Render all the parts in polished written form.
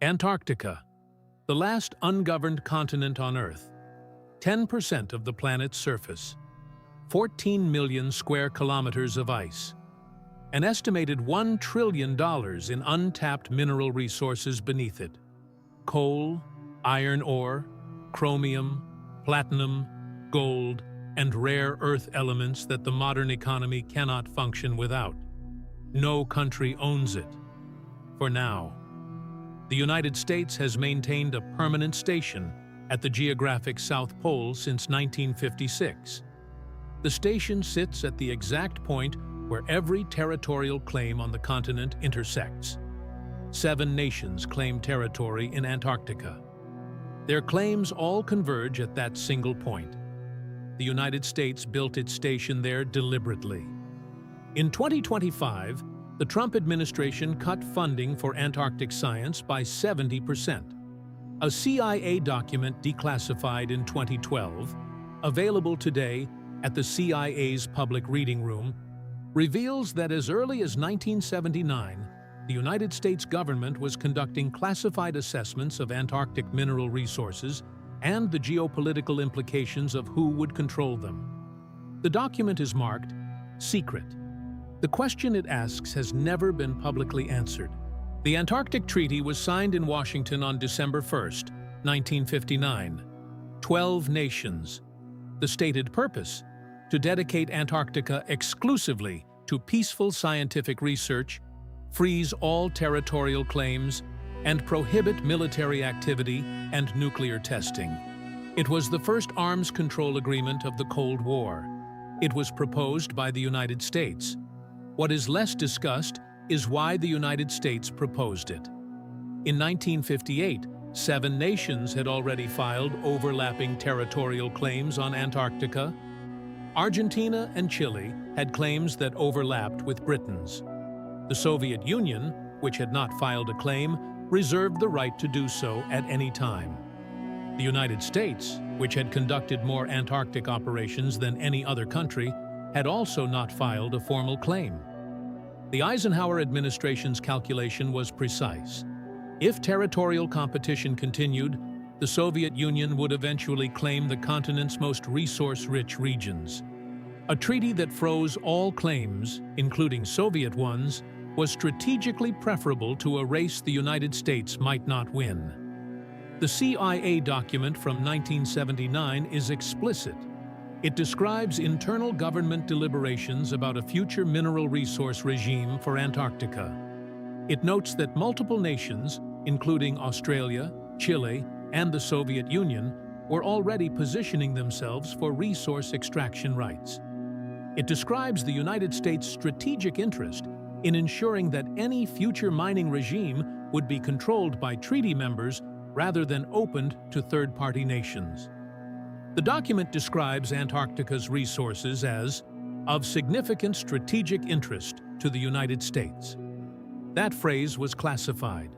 Antarctica, the last ungoverned continent on Earth. 10% of the planet's surface. 14 million square kilometers of ice. An estimated $1 trillion in untapped mineral resources beneath it. Coal, iron ore, chromium, platinum, gold, and rare earth elements that the modern economy cannot function without. No country owns it. For now. The United States has maintained a permanent station at the geographic South Pole since 1956. The station sits at the exact point where every territorial claim on the continent intersects. 7 nations claim territory in Antarctica. Their claims all converge at that single point. The United States built its station there deliberately. In 2025, the Trump administration cut funding for Antarctic science by 70%. A CIA document declassified in 2012, available today at the CIA's public reading room, reveals that as early as 1979, the United States government was conducting classified assessments of Antarctic mineral resources and the geopolitical implications of who would control them. The document is marked secret. The question it asks has never been publicly answered. The Antarctic Treaty was signed in Washington on December 1, 1959. 12 nations. The stated purpose: to dedicate Antarctica exclusively to peaceful scientific research, freeze all territorial claims, and prohibit military activity and nuclear testing. It was the first arms control agreement of the Cold War. It was proposed by the United States. What is less discussed is why the United States proposed it. In 1958, 7 nations had already filed overlapping territorial claims on Antarctica. Argentina and Chile had claims that overlapped with Britain's. The Soviet Union, which had not filed a claim, reserved the right to do so at any time. The United States, which had conducted more Antarctic operations than any other country, had also not filed a formal claim. The Eisenhower administration's calculation was precise. If territorial competition continued, the Soviet Union would eventually claim the continent's most resource-rich regions. A treaty that froze all claims, including Soviet ones, was strategically preferable to a race the United States might not win. The CIA document from 1979 is explicit. It describes internal government deliberations about a future mineral resource regime for Antarctica. It notes that multiple nations, including Australia, Chile, and the Soviet Union, were already positioning themselves for resource extraction rights. It describes the United States' strategic interest in ensuring that any future mining regime would be controlled by treaty members rather than opened to third-party nations. The document describes Antarctica's resources as of significant strategic interest to the United States. That phrase was classified.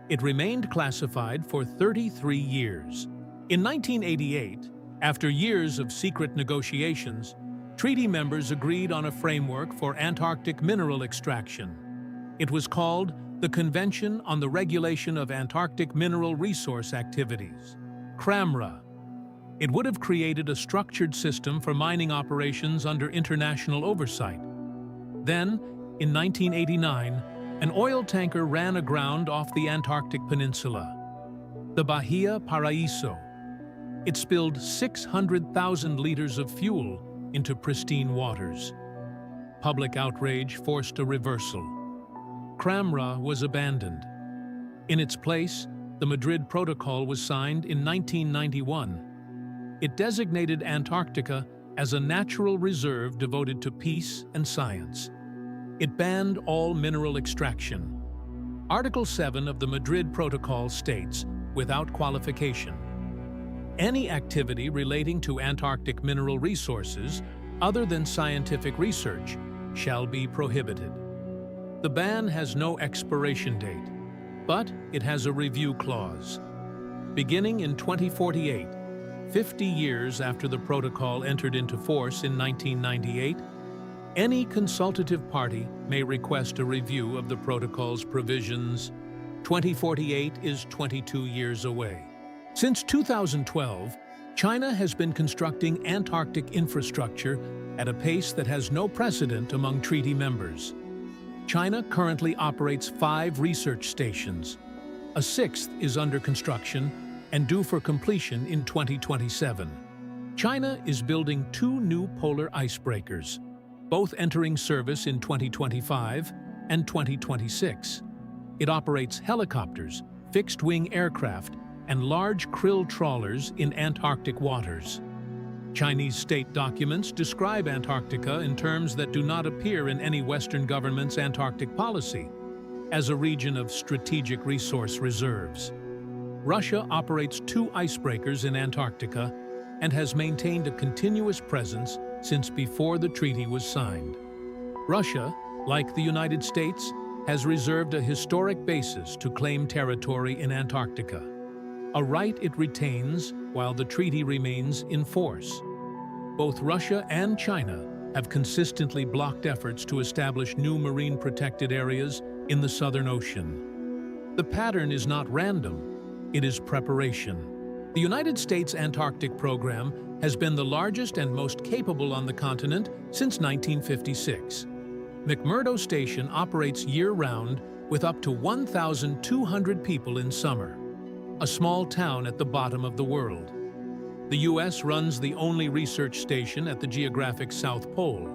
It remained classified for 33 years. In 1988, after years of secret negotiations, treaty members agreed on a framework for Antarctic mineral extraction. It was called the Convention on the Regulation of Antarctic Mineral Resource Activities, CRAMRA. It would have created a structured system for mining operations under international oversight. Then, in 1989, an oil tanker ran aground off the Antarctic Peninsula, the Bahia Paraíso. It spilled 600,000 liters of fuel into pristine waters. Public outrage forced a reversal. CRAMRA was abandoned. In its place, the Madrid Protocol was signed in 1991. It designated Antarctica as a natural reserve devoted to peace and science. It banned all mineral extraction. Article 7 of the Madrid Protocol states, without qualification, any activity relating to Antarctic mineral resources, other than scientific research, shall be prohibited. The ban has no expiration date, but it has a review clause. Beginning in 2048, 50 years after the protocol entered into force in 1998, any consultative party may request a review of the protocol's provisions, 2048 is 22 years away. Since 2012, China has been constructing Antarctic infrastructure at a pace that has no precedent among treaty members. China currently operates 5 research stations. A 6th is under construction and due for completion in 2027. China is building 2 new polar icebreakers, both entering service in 2025 and 2026. It operates helicopters, fixed-wing aircraft, and large krill trawlers in Antarctic waters. Chinese state documents describe Antarctica in terms that do not appear in any Western government's Antarctic policy, as a region of strategic resource reserves. Russia operates 2 icebreakers in Antarctica and has maintained a continuous presence since before the treaty was signed. Russia, like the United States, has reserved a historic basis to claim territory in Antarctica, a right it retains while the treaty remains in force. Both Russia and China have consistently blocked efforts to establish new marine protected areas in the Southern Ocean. The pattern is not random, it is preparation. The United States Antarctic program has been the largest and most capable on the continent since 1956. McMurdo Station operates year-round with up to 1,200 people in summer, a small town at the bottom of the world. The U.S. runs the only research station at the geographic South Pole.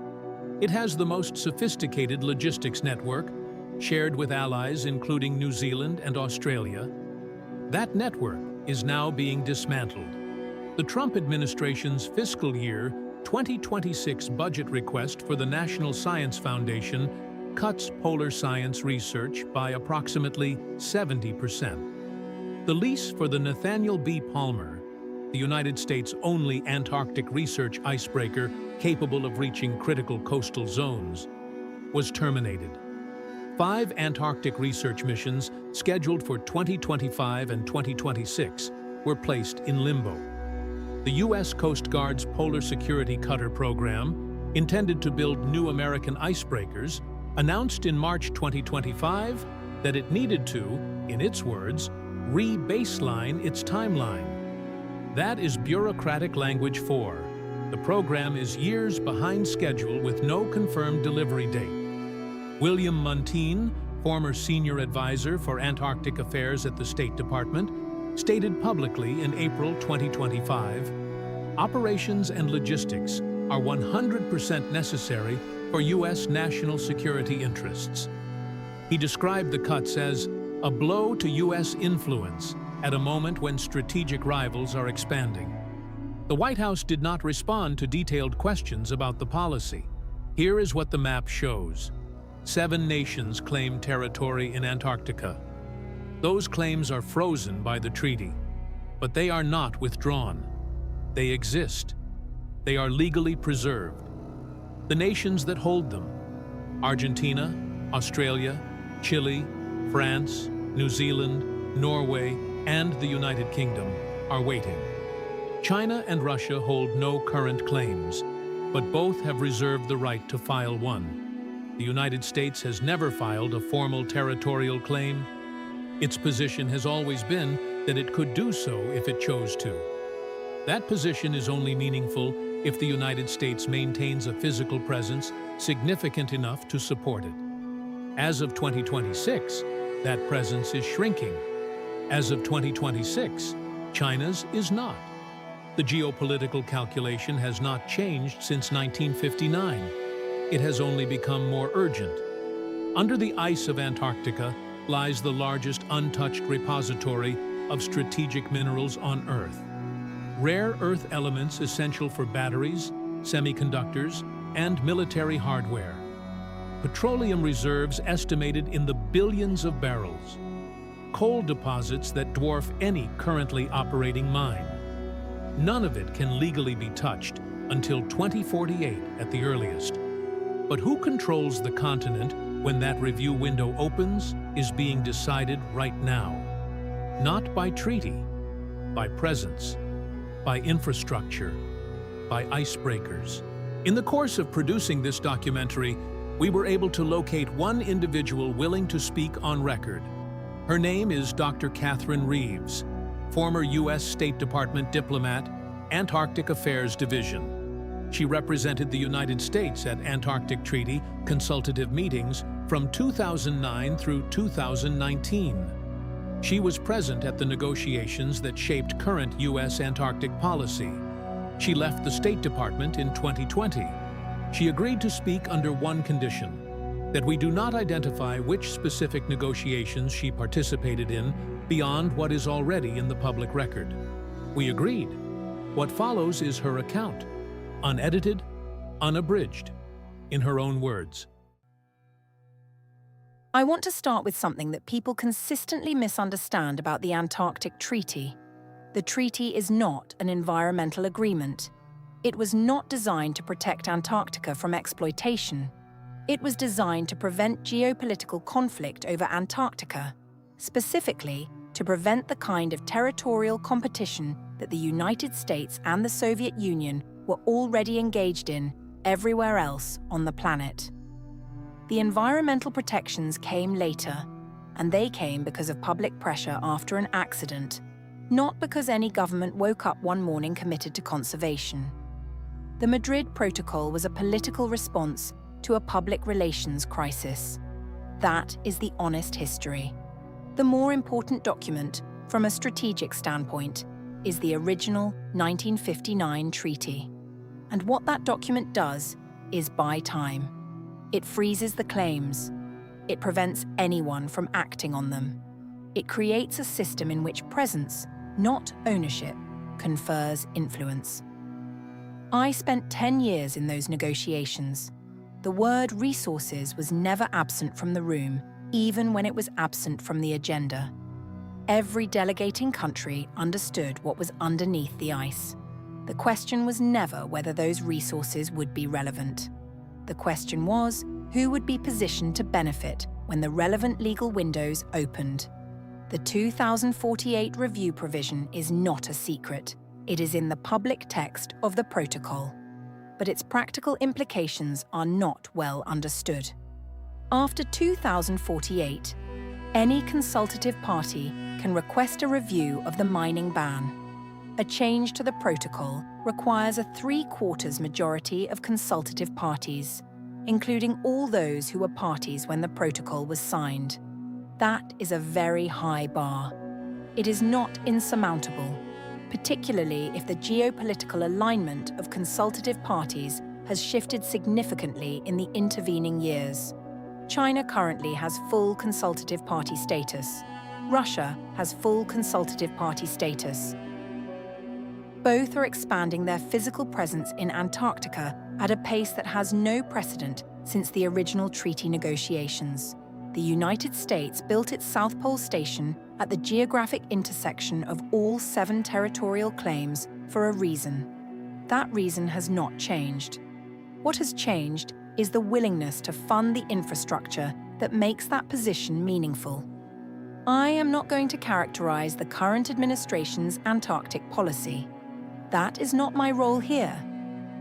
It has the most sophisticated logistics network, shared with allies including New Zealand and Australia. That network is now being dismantled. The Trump administration's fiscal year 2026 budget request for the National Science Foundation cuts polar science research by approximately 70%. The lease for the Nathaniel B. Palmer, the United States' only Antarctic research icebreaker capable of reaching critical coastal zones, was terminated. 5 Antarctic research missions scheduled for 2025 and 2026 were placed in limbo. The U.S. Coast Guard's Polar Security Cutter program, intended to build new American icebreakers, announced in March 2025 that it needed to, in its words, re-baseline its timeline. That is bureaucratic language for the program is years behind schedule with no confirmed delivery date. William Muntean, former senior advisor for Antarctic affairs at the State Department, stated publicly in April 2025, "Operations and logistics are 100% necessary for U.S. national security interests." He described the cuts as a blow to U.S. influence at a moment when strategic rivals are expanding. The White House did not respond to detailed questions about the policy. Here is what the map shows. 7 nations claim territory in Antarctica. Those claims are frozen by the treaty, but they are not withdrawn. They exist. They are legally preserved. The nations that hold them: Argentina, Australia, Chile, France, New Zealand, Norway, and the United Kingdom, are waiting. China and Russia hold no current claims, but both have reserved the right to file one. The United States has never filed a formal territorial claim. Its position has always been that it could do so if it chose to. That position is only meaningful if the United States maintains a physical presence significant enough to support it. As of 2026, that presence is shrinking. As of 2026, China's is not. The geopolitical calculation has not changed since 1959. It has only become more urgent. Under the ice of Antarctica lies the largest untouched repository of strategic minerals on Earth. Rare earth elements essential for batteries, semiconductors, and military hardware. Petroleum reserves estimated in the billions of barrels. Coal deposits that dwarf any currently operating mine. None of it can legally be touched until 2048 at the earliest. But who controls the continent when that review window opens is being decided right now. Not by treaty, by presence, by infrastructure, by icebreakers. In the course of producing this documentary, we were able to locate one individual willing to speak on record. Her name is Dr. Catherine Reeves, former U.S. State Department diplomat, Antarctic Affairs Division. She represented the United States at Antarctic Treaty consultative meetings from 2009 through 2019. She was present at the negotiations that shaped current U.S. Antarctic policy. She left the State Department in 2020. She agreed to speak under one condition: that we do not identify which specific negotiations she participated in beyond what is already in the public record. We agreed. What follows is her account, unedited, unabridged, in her own words. I want to start with something that people consistently misunderstand about the Antarctic Treaty. The treaty is not an environmental agreement. It was not designed to protect Antarctica from exploitation. It was designed to prevent geopolitical conflict over Antarctica, specifically to prevent the kind of territorial competition that the United States and the Soviet Union were already engaged in everywhere else on the planet. The environmental protections came later, and they came because of public pressure after an accident, not because any government woke up one morning committed to conservation. The Madrid Protocol was a political response to a public relations crisis. That is the honest history. The more important document, from a strategic standpoint, is the original 1959 treaty. And what that document does is buy time. It freezes the claims. It prevents anyone from acting on them. It creates a system in which presence, not ownership, confers influence. I spent 10 years in those negotiations. The word resources was never absent from the room, even when it was absent from the agenda. Every delegating country understood what was underneath the ice. The question was never whether those resources would be relevant. The question was who would be positioned to benefit when the relevant legal windows opened. The 2048 review provision is not a secret. It is in the public text of the protocol. But its practical implications are not well understood. After 2048, any consultative party can request a review of the mining ban. A change to the protocol requires a 3/4 majority of consultative parties, including all those who were parties when the protocol was signed. That is a very high bar. It is not insurmountable, particularly if the geopolitical alignment of consultative parties has shifted significantly in the intervening years. China currently has full consultative party status. Russia has full consultative party status. Both are expanding their physical presence in Antarctica at a pace that has no precedent since the original treaty negotiations. The United States built its South Pole Station at the geographic intersection of all 7 territorial claims for a reason. That reason has not changed. What has changed is the willingness to fund the infrastructure that makes that position meaningful. I am not going to characterize the current administration's Antarctic policy. That is not my role here.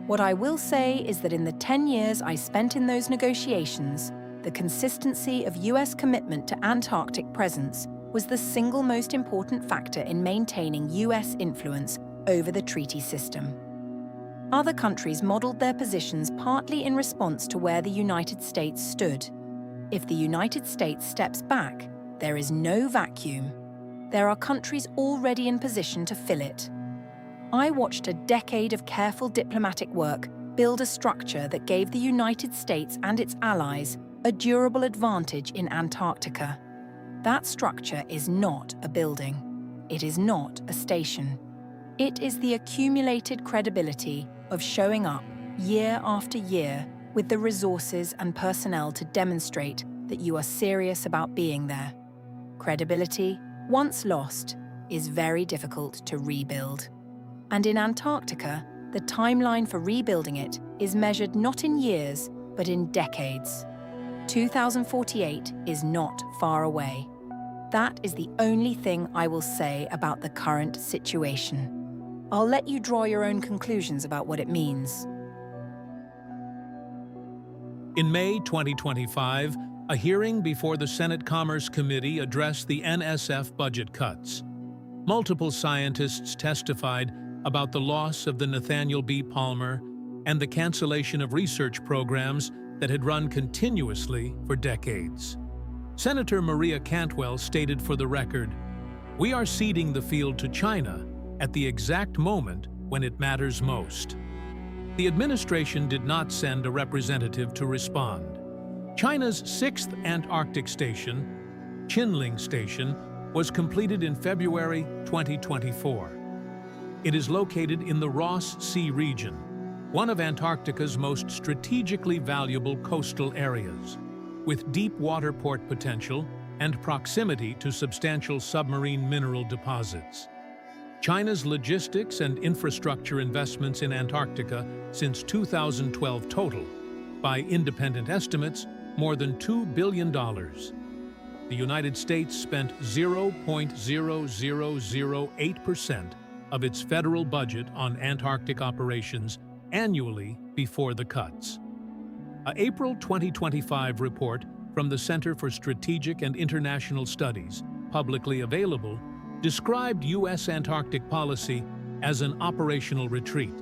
What I will say is that in the 10 years I spent in those negotiations, the consistency of US commitment to Antarctic presence was the single most important factor in maintaining US influence over the treaty system. Other countries modeled their positions partly in response to where the United States stood. If the United States steps back, there is no vacuum. There are countries already in position to fill it. I watched a decade of careful diplomatic work build a structure that gave the United States and its allies a durable advantage in Antarctica. That structure is not a building. It is not a station. It is the accumulated credibility of showing up year after year with the resources and personnel to demonstrate that you are serious about being there. Credibility, once lost, is very difficult to rebuild. And in Antarctica, the timeline for rebuilding it is measured not in years, but in decades. 2048 is not far away. That is the only thing I will say about the current situation. I'll let you draw your own conclusions about what it means. In May 2025, A hearing before the Senate Commerce Committee addressed the NSF budget cuts. Multiple scientists testified about the loss of the Nathaniel B. Palmer and the cancellation of research programs that had run continuously for decades. Senator Maria Cantwell stated for the record, "We are ceding the field to China at the exact moment when it matters most." The administration did not send a representative to respond. China's 6th Antarctic station, Qinling Station, was completed in February 2024. It is located in the Ross Sea region, one of Antarctica's most strategically valuable coastal areas, with deep water port potential and proximity to substantial submarine mineral deposits. China's logistics and infrastructure investments in Antarctica since 2012 total, by independent estimates, more than $2 billion. The United States spent 0.0008% of its federal budget on Antarctic operations annually before the cuts. An April 2025 report from the Center for Strategic and International Studies, publicly available, described U.S. Antarctic policy as an operational retreat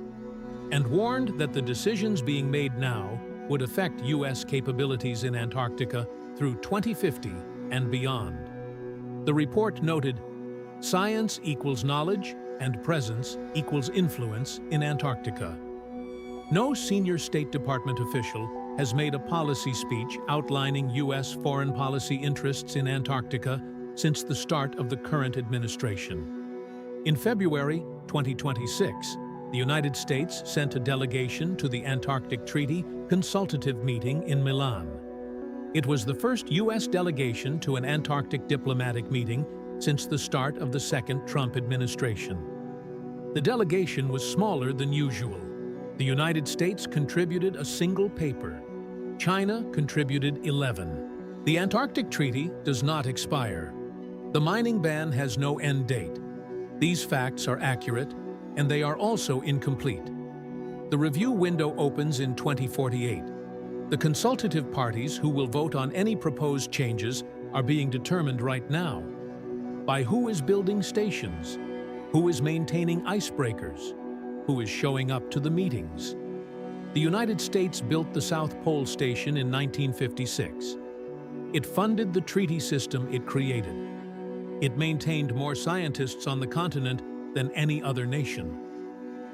and warned that the decisions being made now would affect U.S. capabilities in Antarctica through 2050 and beyond. The report noted, "Science equals knowledge and presence equals influence in Antarctica." No senior State Department official has made a policy speech outlining U.S. foreign policy interests in Antarctica since the start of the current administration. In February 2026, the United States sent a delegation to the Antarctic Treaty Consultative Meeting in Milan. It was the first U.S. delegation to an Antarctic diplomatic meeting since the start of the second Trump administration. The delegation was smaller than usual. The United States contributed a single paper. China contributed 11. The Antarctic Treaty does not expire. The mining ban has no end date. These facts are accurate, and they are also incomplete. The review window opens in 2048. The consultative parties who will vote on any proposed changes are being determined right now. By who is building stations? Who is maintaining icebreakers? Who is showing up to the meetings? The United States built the South Pole Station in 1956. It funded the treaty system it created. It maintained more scientists on the continent than any other nation.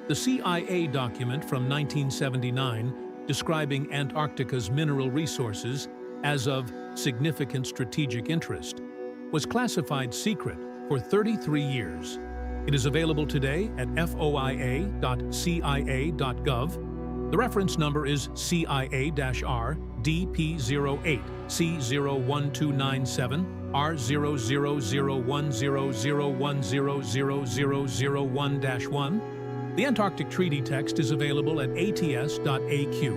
The CIA document from 1979 describing Antarctica's mineral resources as of significant strategic interest was classified secret for 33 years. It is available today at foia.cia.gov. The reference number is CIA-R DP08 C01297 R0001001000001-1. The Antarctic Treaty text is available at ats.aq.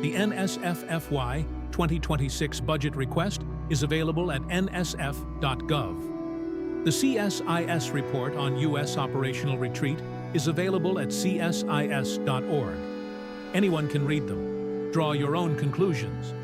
The NSF-FY 2026 budget request is available at nsf.gov. The CSIS report on U.S. operational retreat is available at csis.org. Anyone can read them. Draw your own conclusions.